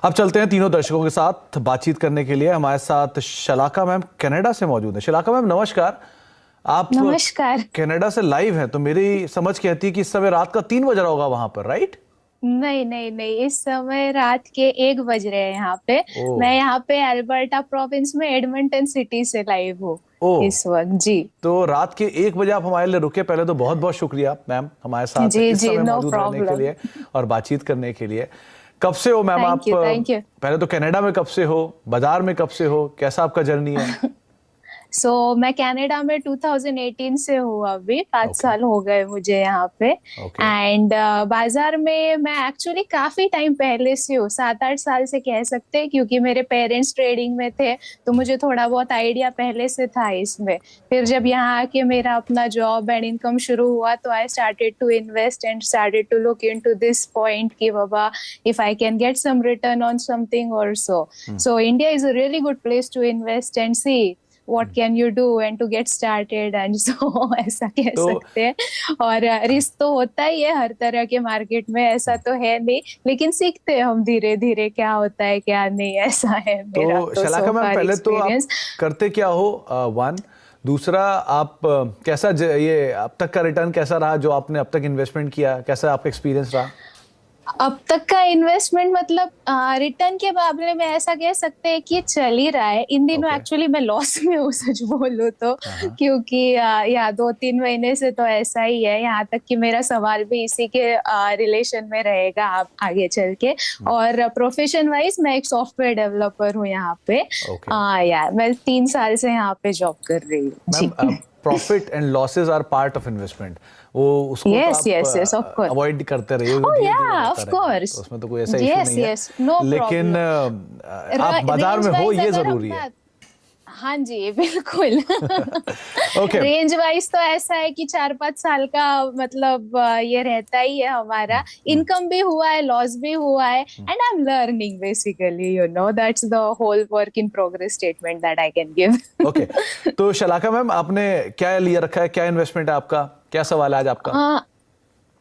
अब चलते हैं तीनों दर्शकों के साथ बातचीत करने के लिए। हमारे साथ शलाका मैम कनाडा से मौजूद है। शलाका मैम नमस्कार। आप नमस्कार। कनाडा से लाइव हैं, तो मेरी समझ कहती है कि इस समय रात का 3 बज रहा होगा वहां पर, राइट? नहीं नहीं नहीं, इस समय रात के 1 बज रहे हैं यहाँ पे। ओ। मैं यहाँ पे अल्बर्टा प्रोविंस में एडमंटन सिटी से लाइव हूँ ओ, इस वक्त। जी तो रात के 1 बजे आप हमारे लिए रुके। पहले तो बहुत बहुत शुक्रिया मैम हमारे साथ जी इस जी, समय नो मौजूद रहने के प्रॉब्लम। लिए और बातचीत करने के लिए। कब से हो मैम आप? Thank you thank you. पहले तो कनाडा में कब से हो, बाजार में कब से हो, कैसा आपका जर्नी है? मैं कनाडा में 2018 से हूँ, अभी 5 ओके साल हो गए मुझे यहाँ पे। ओके। एंड बाजार में मैं एक्चुअली काफी टाइम पहले से हूँ, 7-8 साल से कह सकते हैं, क्योंकि मेरे पेरेंट्स ट्रेडिंग में थे तो मुझे थोड़ा बहुत आइडिया पहले से था इसमें। फिर जब यहाँ आके मेरा अपना जॉब एंड इनकम शुरू हुआ तो I started to invest and started to look into this point कि बाबा, if I can get some return on something और so India is a really good place to invest and see what can you do and to get started and so ऐसा कह तो सकते हैं। और risk तो होता ही है हर तरह के मार्केट में, ऐसा तो है नहीं, लेकिन सीखते हैं हम धीरे धीरे क्या होता है क्या नहीं, ऐसा है मेरा तो तो शलाका सो मैम फार पहले तो आप एक्सपीरियंस। करते क्या हो, वन। दूसरा, आप कैसा ये अब तक का रिटर्न कैसा रहा जो आपने अब तक इन्वेस्टमेंट किया, कैसा आपका एक्सपीरियंस रहा? अब तक का इन्वेस्टमेंट मतलब रिटर्न के मामले में ऐसा कह सकते हैं कि चल ही रहा है इन दिनों। ओके। एक्चुअली मैं लॉस में हूँ सच बोलूँ तो, हाँ क्योंकि या 2-3 महीने से तो ऐसा ही है। यहाँ तक कि मेरा सवाल भी इसी के रिलेशन में रहेगा आप आगे चल के। और प्रोफेशन वाइज मैं एक सॉफ्टवेयर डेवलपर हूँ यहाँ पे। ओके यार मैं 3 साल से यहाँ पे जॉब कर रही हूँ मैम। जी। Profit and losses are part of investment. वो उसको तो यस आप yes yes, of course. Avoid करते रहिए, ओह धीरे धीरे या, बढ़ता ऑफ रहेगा, तो कोर्स। उसमें तो कोई ऐसा इशू यस नहीं है। यस, नो लेकिन प्रॉब्लम। आप बाजार रेंज में हो वाइज ये अगर हम जरूरी है। बात, हाँ जी बिल्कुल। ओके। रेंज वाइज तो ऐसा है कि 4-5 साल का मतलब ये रहता ही है हमारा। इनकम भी हुआ है, लॉस भी हुआ है, and I am learning basically, you know, that's the whole work in progress statement that I can give. Okay, तो शलाका मैम आपने क्या लिया रखा है, क्या इन्वेस्टमेंट है आपका, क्या सवाल है आज आपका?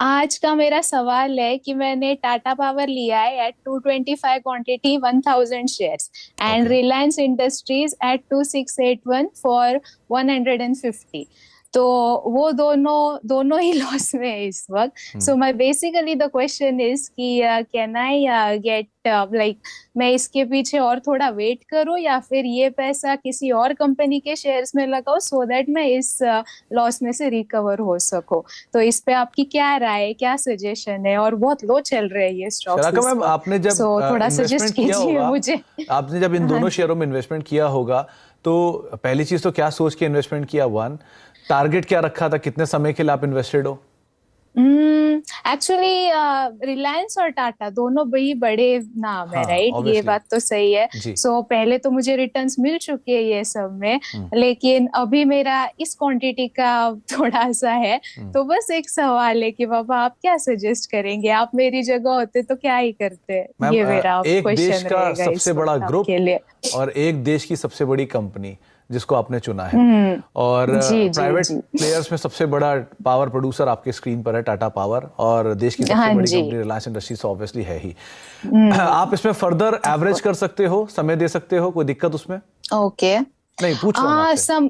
आज का मेरा सवाल है कि मैंने टाटा पावर लिया है at 225 quantity 1000 shares and okay Reliance Industries at 2681 for 150। तो वो दोनों दोनों ही लॉस में है इस वक्त। So my basically the question is कि कैन आई गेट लाइक, मैं इसके पीछे और थोड़ा वेट करूं या फिर ये पैसा किसी और कंपनी के शेयर्स में लगाऊं सो दैट मैं इस लॉस में से रिकवर हो सकूं। तो इस पे आपकी क्या राय है, क्या सजेशन है? और बहुत लो चल रहे हैं ये स्टॉक्स शलाका इस मैम, वक्त, आपने जब सो थोड़ा सजेस्ट इन्वेस्टमेंट किया कीजिए होगा, मुझे। आपने जब इन हाँ दोनों जी। शेयरों में इन्वेस्टमेंट किया होगा, तो पहली चीज तो क्या सोच के इन्वेस्टमेंट किया, वन। टारगेट क्या रखा था, कितने समय के लिए आप इन्वेस्टेड हो? एक्चुअली रिलायंस और टाटा दोनों बड़ी बड़े नाम है, हाँ राइट? ये ऑब्वियसली। बात तो सही है। जी। सो पहले तो मुझे रिटर्न्स मिल चुके हैं ये सब में, हम्म लेकिन अभी मेरा इस क्वांटिटी का थोड़ा सा है। हम्म। तो बस एक सवाल है कि बाबा आप क्या सजेस्ट करेंगे, आप मेरी जगह होते तो क्या ही करते? मैम, ये मेरा एक देश क्वेश्चन का रहेगा सबसे इस बड़ा वक्त ग्रुप आपके लिए। और एक देश की सबसे बड़ी कंपनी जिसको आपने चुना है, और जी जी प्राइवेट जी। प्लेयर्स में सबसे बड़ा पावर प्रोड्यूसर आपके स्क्रीन पर है टाटा पावर, और देश की सबसे हाँ बड़ी जी। कंपनी रिलायंस इंडस्ट्रीज तो ऑब्वियसली है ही। आप इसमें फर्दर एवरेज कर सकते हो, समय दे सकते हो, कोई दिक्कत उसमें ओके। नहीं? पूछ रहा हूँ आपसे। सम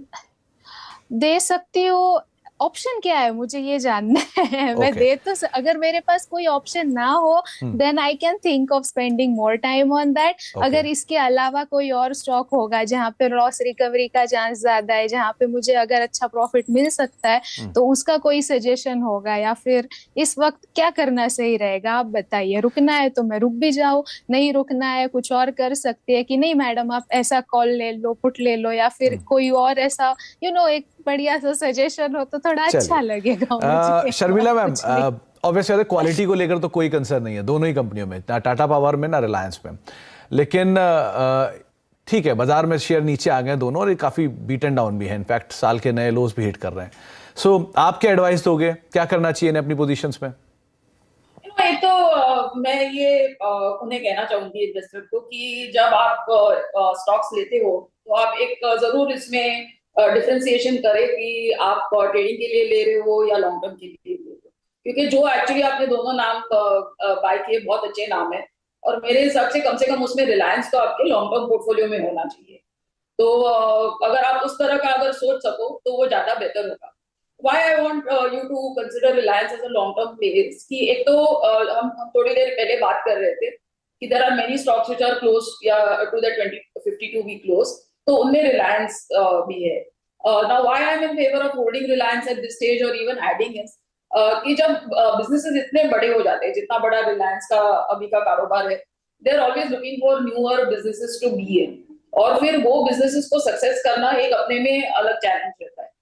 दे सकती हूँ। ऑप्शन क्या है मुझे ये जानना है। मैं ओके। दे तो अगर मेरे पास कोई ऑप्शन ना हो then I can think of spending more time on that. Okay. अगर इसके अलावा कोई और स्टॉक होगा जहाँ पे लॉस रिकवरी का चांस ज्यादा है, जहाँ पे मुझे अगर अच्छा प्रॉफिट मिल सकता है, तो उसका कोई सजेशन होगा, या फिर इस वक्त क्या करना सही रहेगा आप बताइए। रुकना है तो मैं रुक भी जाऊं, नहीं रुकना है कुछ और कर सकते हैं कि नहीं मैडम आप ऐसा कॉल ले लो, पुट ले लो, या फिर कोई और ऐसा एक बढ़िया सा सजेशन हो तो थोड़ा अच्छा लगेगा मुझे। शर्मिला और मैम, कुछ नहीं। ऑब्वियसली क्वालिटी को लेकर तो कोई कंसर्न नहीं है दोनों ही कंपनियों में, ना टाटा पावर में ना रिलायंस में। लेकिन ठीक है, बाजार में शेयर नीचे आ गए दोनों, और ये काफी बीटन डाउन भी है, इनफैक्ट साल के नए लोज भी हिट कर रहे हैं। सो आप क्या एडवाइस दोगे, क्या करना चाहिए इन्हें अपनी पोजीशंस में? ये तो मैं ये उन्हें कहना चाहूंगी इन्वेस्टर को कि जब आप स्टॉक्स लेते हो तो आप एक जरूर इसमें डिफरेंशिएशन करें कि आप ट्रेडिंग के लिए ले रहे हो या लॉन्ग टर्म के लिए ले रहे हो, क्योंकि जो एक्चुअली आपने दोनों नाम बाय किए बहुत अच्छे नाम है। और मेरे हिसाब से कम उसमें रिलायंस तो आपके लॉन्ग टर्म पोर्टफोलियो में होना चाहिए। तो अगर आप उस तरह का अगर सोच सको तो वो ज्यादा बेटर होगा। Why I want you to consider Reliance as a long-term play is कि एक तो हम थोड़ी देर पहले बात कर रहे थे कि there are many stocks which are close या to the 52 week close, तो उनमें Reliance भी है। Now why I am in favor of holding Reliance at this stage or even adding is कि जब businesses इतने बड़े हो जाते हैं, जितना बड़ा Reliance का अभी का कारोबार है, they are always looking for newer businesses to be in, और फिर वो businesses को सक्सेस करना एक अपने में अलग चैलेंज रहता है।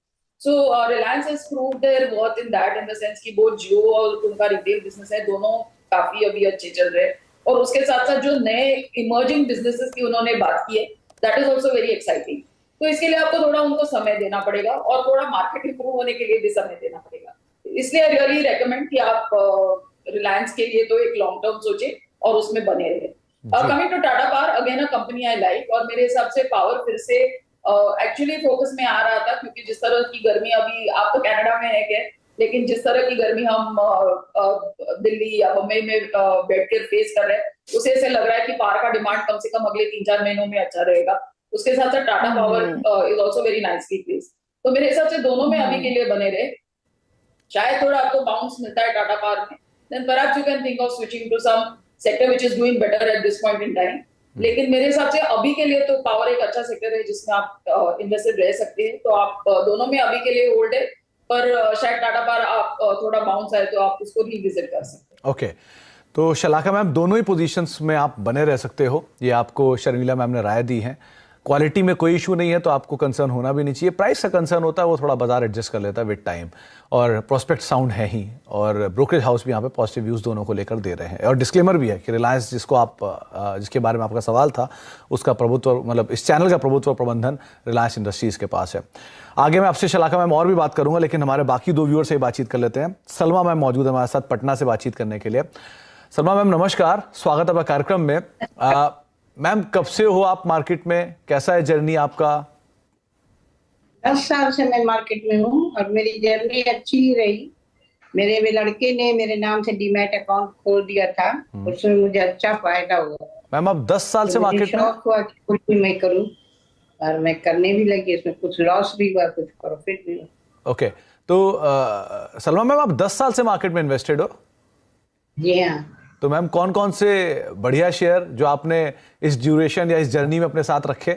So Reliance has proved their worth in that, in the sense कि वो जियो और उनका रिटेल बिजनेस है, दोनों काफी अभी अच्छे चल रहे हैं, और उसके साथ साथ जो नए इमर्जिंग बिजनेसेस की उन्होंने बात की है, that is also very exciting. तो इसके लिए आपको थोड़ा उनको समय देना पड़ेगा और थोड़ा मार्केट इंप्रूव होने के लिए भी समय देना पड़ेगा। इसलिए आई रियली रेकमेंड कि आप रिलायंस के लिए तो एक लॉन्ग टर्म सोचे और उसमें बने रहे। Coming to Tata Power, again a company I like, और मेरे हिसाब से पावर फिर से एक्चुअली फोकस में आ रहा था, क्योंकि जिस तरह की गर्मी अभी, आप तो कनाडा में है क्या, लेकिन जिस तरह की गर्मी हम दिल्ली या बम्बई में बैठ कर फेस कर रहे हैं, उसे ऐसे लग रहा है कि पावर का डिमांड कम से कम अगले 3-4 महीनों में अच्छा रहेगा। उसके साथ साथ Tata power is also very nicely placed, तो मेरे हिसाब से दोनों में अभी के लिए बने रहे। शायद थोड़ा आपको बाउंस मिलता है टाटा पावर में, then perhaps you can think of switching to some sector which is doing better at this point in time. लेकिन मेरे हिसाब से अभी के लिए तो पावर एक अच्छा सेक्टर है जिसमें आप इन्वेस्टेड रह सकते हैं, तो आप दोनों में अभी के लिए होल्ड है, पर शायद टाटा पावर आप थोड़ा बाउंस आए तो आप उसको रिविजिट कर सकते हैं। ओके, तो शलाका मैम, दोनों ही पोजीशंस में आप बने रह सकते हो, ये आपको शर्मिला मैम ने राय दी है। क्वालिटी में कोई इशू नहीं है तो आपको कंसर्न होना भी नहीं चाहिए। प्राइस का कंसर्न होता है, वो थोड़ा बाजार एडजस्ट कर लेता है विद टाइम, और प्रोस्पेक्ट साउंड है ही, और ब्रोकरेज हाउस भी यहाँ पे पॉजिटिव व्यूज़ दोनों को लेकर दे रहे हैं। और डिस्क्लेमर भी है कि रिलायंस, जिसके बारे में आपका सवाल था, उसका प्रभुत्व, मतलब इस चैनल का प्रभुत्व प्रबंधन रिलायंस इंडस्ट्रीज़ के पास है। आगे मैं आपसे शलाका मैम और भी बात करूंगा, लेकिन हमारे बाकी 2 व्यूअर से बातचीत कर लेते हैं। सलमा मैम मौजूद है हमारे साथ पटना से बातचीत करने के लिए। सलमा मैम नमस्कार, स्वागत है आपका कार्यक्रम में। मैम, कब से हो आप मार्केट में, कैसा है जर्नी आपका? 10 साल से मैं मार्केट में हूँ और मेरी जर्नी अच्छी ही रही। मेरे लड़के ने मेरे नाम से डीमैट अकाउंट खोल दिया था, उसमें मुझे अच्छा फायदा हुआ। मैम, आप 10 साल से मार्केट में? शौक हुआ कि कुछ भी मैं करूँ, और मैं करने भी लगी। इसमें कुछ लॉस भी हुआ, कुछ प्रॉफिट भी हुआ। ओके, तो सलमा मैम, आप 10 साल से मार्केट में इन्वेस्टेड हो? जी हाँ। तो मैम, कौन कौन से बढ़िया शेयर जो आपने इस ड्यूरेशन या इस जर्नी में अपने साथ रखे?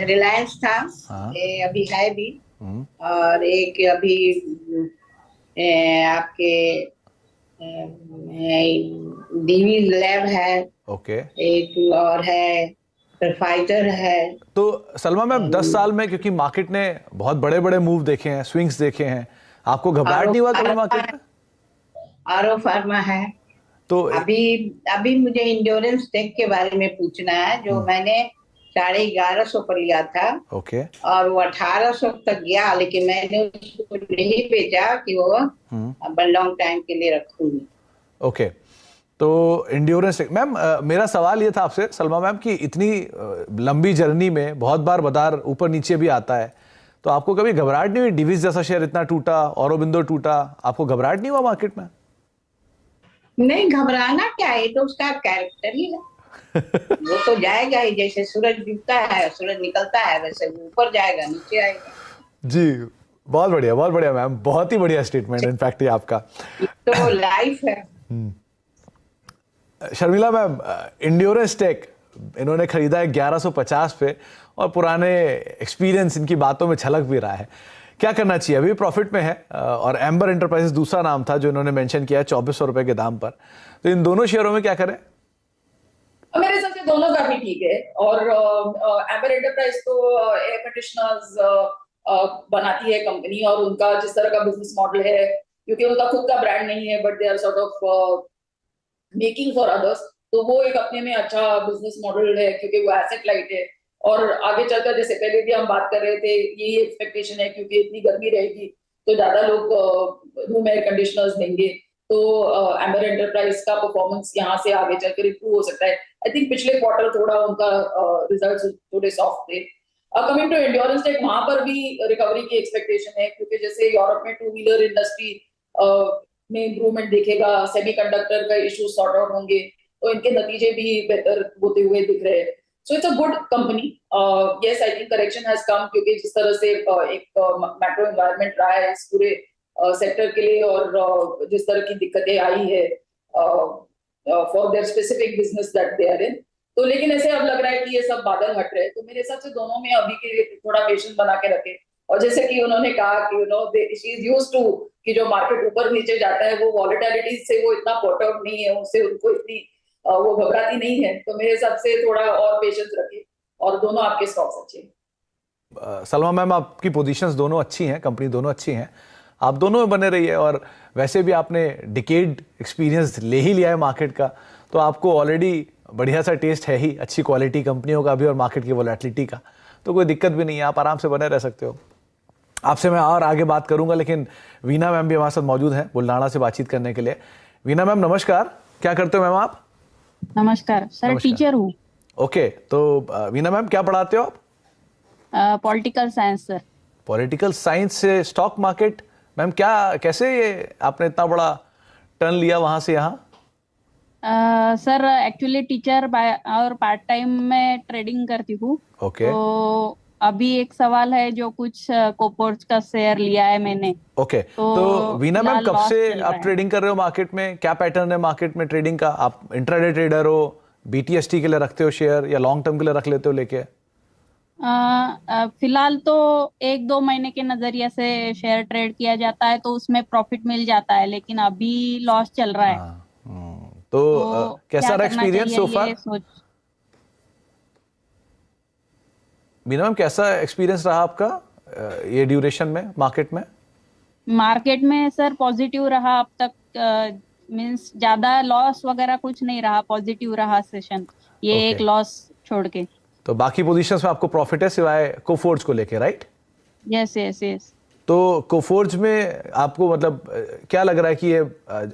रिलायंस था, हाँ। ये अभी है भी, और एक अभी आपके डीवी लैब है, ओके, एक और है फाइटर है। तो सलमा मैम, 10 साल में, क्योंकि मार्केट ने बहुत बड़े बड़े मूव देखे हैं, स्विंग्स देखे हैं, आपको घबराहट नहीं हुआ कभी मार्केट में? आरो फार्मा है। तो अभी मुझे इंश्योरेंस टेक के बारे में पूछना है, जो मैंने 1150 पर लिया था। ओके, और वो 1800 तक गया, लेकिन मैंने उसको नहीं बेचा कि वो लॉन्ग टाइम के लिए रखूंगी। ओके, तो इंड्योरेंस मैम, मेरा सवाल ये था आपसे सलमा मैम कि इतनी लंबी जर्नी में बहुत बार बाजार ऊपर नीचे भी आता है, तो आपको कभी घबराहट नहीं हुई? डिविस जैसा शेयर इतना टूटा, औरोबिंदो टूटा, आपको घबराहट नहीं हुआ मार्केट में? नहीं, घबराना क्या है, तो उसका कैरेक्टर ही है। वो तो जाएगा ही, जैसे सूरज डूबता है, सूरज निकलता है, वैसे ऊपर जाएगा, नीचे आएगा। जी, बहुत बढ़िया मैम, बहुत ही बढ़िया स्टेटमेंट इनफैक्ट ये आपका। तो लाइफ है। शर्मिला मैम, इंड्योरेंस टेक इन्होंने खरीदा है 1150 पे, और पुराने एक्सपीरियंस इनकी बातों में झलक भी रहा है। क्या करना चाहिए? अभी प्रॉफिट में है, और एम्बर एंटरप्राइजेस दूसरा नाम था जो इन्होंने मेंशन किया है 2400 रुपए के दाम पर। तो इन दोनों शेयरों में क्या करें? मेरे हिसाब से दोनों का भी ठीक है, और एम्बर एंटरप्राइज तो एयर कंडीशनर्स बनाती है कंपनी, और उनका जिस तरह का बिजनेस मॉडल है, क्योंकि उनका खुद का ब्रांड नहीं है, but they are sort of making for others, तो वो एक अपने में अच्छा बिजनेस मॉडल है, क्योंकि वो एसेट लाइट है। और आगे चलकर, जैसे पहले भी हम बात कर रहे थे, यही एक्सपेक्टेशन है, क्योंकि इतनी गर्मी रहेगी तो ज्यादा लोग रूम एयर कंडीशनर्स लेंगे, तो एम्बर एंटरप्राइज का परफॉर्मेंस यहाँ से आगे चलकर इंप्रूव हो सकता है। आई थिंक पिछले क्वार्टर थोड़ा उनका रिजल्ट्स थोड़े सॉफ्ट थे। कमिंग टू एंड्योरेंस टेक, वहां पर भी रिकवरी की एक्सपेक्टेशन है, क्योंकि जैसे यूरोप में 2 व्हीलर इंडस्ट्री में इम्प्रूवमेंट दिखेगा, सेमीकंडक्टर का इशू सॉर्ट आउट होंगे, तो इनके नतीजे भी बेहतर होते हुए दिख रहे हैं। So it's a good company. Yes, I think correction has come, क्योंकि जिस तरह से एक मैक्रो एनवायरनमेंट रहा है इस पूरे सेक्टर के लिए, और जिस तरह की दिक्कतें आई है for their specific business that they are in, तो लेकिन ऐसे अब लग रहा है कि ये सब बादल हट रहे हैं। तो मेरे हिसाब से दोनों में अभी के लिए थोड़ा पेशेंस बना के रखे, और जैसे कि उन्होंने कहा कि शी इज यूज्ड टू कि जो मार्केट ऊपर नीचे जाता है वो वॉलेटिलिटी से वो इतना पॉट आउट नहीं है, उससे उनको इतनी वो घबराती नहीं है। तो मेरे हिसाब से थोड़ा और पेशेंस रखे, और दोनों आपके स्टॉक्स अच्छे हैं। सलमा मैम, आपकी पोजीशंस दोनों अच्छी हैं, कंपनी दोनों अच्छी हैं, आप दोनों में बने रहिए। और वैसे भी आपने डिकेड एक्सपीरियंस ले ही लिया है मार्केट का, तो आपको ऑलरेडी बढ़िया सा टेस्ट है ही अच्छी क्वालिटी कंपनियों का भी और मार्केट की वोलेटिलिटी का, तो कोई दिक्कत भी नहीं है, आप आराम से बने रह सकते हो। आपसे मैं और आगे बात करूंगा, लेकिन वीना मैम भी हमारे साथ मौजूद हैं बुल्ढाना से बातचीत करने के लिए। वीना मैम नमस्कार, क्या करते हो मैम आप? नमस्कार सर, टीचर हूँ। ओके, तो वीना मैम क्या पढ़ाते हो आप? Political science sir. Political science से स्टॉक मार्केट, मैम क्या कैसे ये आपने इतना बड़ा टर्न लिया वहां से यहाँ? सर एक्चुअली टीचर और पार्ट टाइम में ट्रेडिंग करती हूँ। ओके, तो अभी एक सवाल है, जो कुछ कोपोर्ट्स का शेयर लिया है मैंने। ओके, तो वीना मैम कब लॉस से चल रहा आप है। ट्रेडिंग कर रहे हो मार्केट में? क्या पैटर्न है मार्केट में ट्रेडिंग का? आप इंट्राडे ट्रेडर हो, बीटीएसटी के लिए रखते हो शेयर, या लॉन्ग टर्म के लिए रख लेते हो लेके? फिलहाल तो 1-2 महीने के नजरिए से शेयर ट्रेड किया जाता है, तो उसमें प्रॉफिट मिल जाता है, लेकिन अभी लॉस चल रहा है। हाँ, तो कैसा क्या रहा करना एक्सपीरियंस सो चाहिए, फार? मीना मैम कैसा एक्सपीरियंस रहा आपका ये ड्यूरेशन में मार्केट में? मार्केट में सर पॉजिटिव रहा अब तक, मींस ज्यादा लॉस वगैरह कुछ नहीं रहा, पॉजिटिव रहा सेशन, ये Okay. एक लॉस छोड़ के। तो बाकी पोजीशंस में आपको प्रॉफिट है सिवाय कोफोर्ज को लेके, राइट? Yes yes yes. तो कोफोर्ज में आपको मतलब क्या लग रहा है कि ये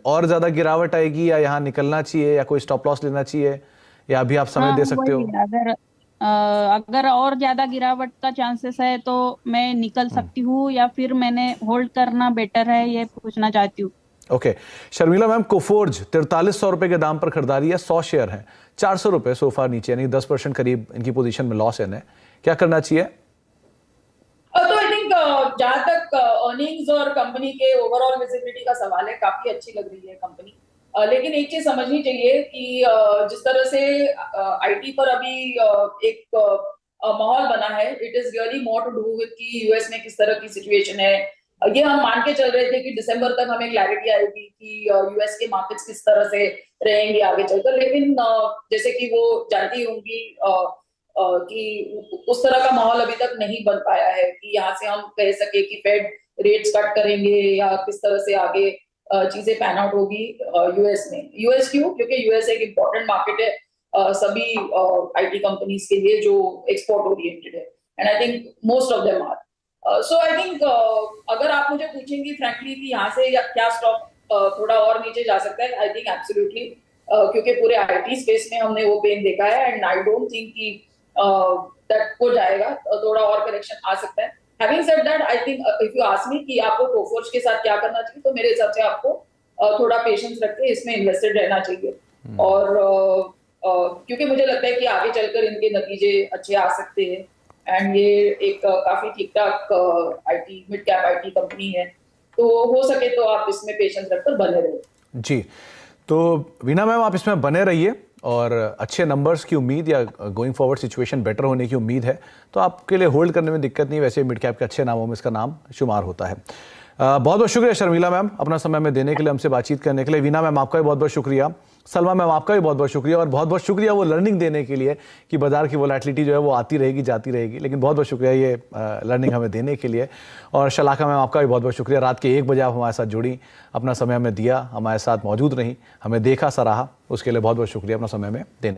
और ज्यादा गिरावट आएगी, या यहाँ निकलना चाहिए, या कोई स्टॉप लॉस लेना चाहिए, या अभी आप समय दे सकते हो? अगर और ज्यादा गिरावट का चांसेस है तो मैं निकल सकती हूँ, या फिर मैंने होल्ड करना बेटर है, ये पूछना चाहती हूँ। ओके, शर्मिला मैम, कोफोर्ज 4300 रुपए के दाम पर खरीदारी है, 100 शेयर है, 400 रुपए सोफा नीचे, यानी 10% करीब इनकी पोजीशन में लॉस है। क्या करना चाहिए? तो आई थिंक जहां तक अर्निंग्स और कंपनी के ओवरऑल विजिबिलिटी का सवाल है, काफी अच्छी लग रही है कंपनी। लेकिन एक चीज समझनी चाहिए कि जिस तरह से आईटी पर अभी एक माहौल बना है, it is really more to do with कि यूएस में किस तरह की सिचुएशन है। ये हम मान के चल रहे थे कि दिसंबर तक हमें क्लैरिटी आएगी कि यूएस के मार्केट्स किस तरह से रहेंगे आगे चलकर, लेकिन जैसे कि वो जानती होंगी कि उस तरह का माहौल अभी तक नहीं बन पाया है कि यहाँ से हम कह सके कि फेड रेट्स कट करेंगे, या किस तरह से आगे चीजें पैन आउट होगी यूएस में। यूएस क्यों? क्योंकि यूएस एक इम्पोर्टेंट मार्केट है सभी आईटी कंपनीज के लिए जो एक्सपोर्ट ओरिएंटेड है, and I think most of them are. So I think अगर आप मुझे पूछेंगे फ्रैंकली कि यहाँ से क्या स्टॉक थोड़ा और नीचे जा सकता है, आई थिंक एब्सोल्युटली, क्योंकि पूरे आईटी स्पेस में हमने वो पेन देखा है, एंड आई डोंट थिंक कि दैट हो जाएगा, थोड़ा और करेक्शन आ सकता है। Having said that, I think if you ask me कि आपको कोफोर्ज के साथ क्या करना चाहिए, तो मेरे हिसाब से आपको थोड़ा पेशेंस रख के इसमें इन्वेस्टेड रहना चाहिए, और क्योंकि मुझे लगता है कि आगे चलकर इनके नतीजे अच्छे आ सकते हैं, एंड ये एक काफी ठीक ठाक IT mid cap IT company है, तो हो सके तो आप इसमें पेशेंस रखकर बने रहो। जी, तो वीना मैम आप इसमें बने रहिए, और अच्छे नंबर्स की उम्मीद या गोइंग फॉरवर्ड सिचुएशन बेटर होने की उम्मीद है, तो आपके लिए होल्ड करने में दिक्कत नहीं। वैसे मिड कैप के अच्छे नामों में इसका नाम शुमार होता है। बहुत बहुत शुक्रिया शर्मिला मैम अपना समय में देने के लिए, हमसे बातचीत करने के लिए। वीना मैम आपका भी बहुत बहुत शुक्रिया, सलमा मैम आपका भी बहुत बहुत शुक्रिया, और बहुत बहुत शुक्रिया वो लर्निंग देने के लिए कि बाजार की वोलेटिलिटी जो है वो आती रहेगी जाती रहेगी, लेकिन बहुत बहुत शुक्रिया ये लर्निंग हमें देने के लिए। और शलाका मैम आपका भी बहुत बहुत शुक्रिया, रात के 1 बजे आप हमारे साथ जुड़ी, अपना समय हमें दिया, हमारे साथ मौजूद रही, हमें देखा सराहा, उसके लिए बहुत बहुत शुक्रिया अपना समय में देने।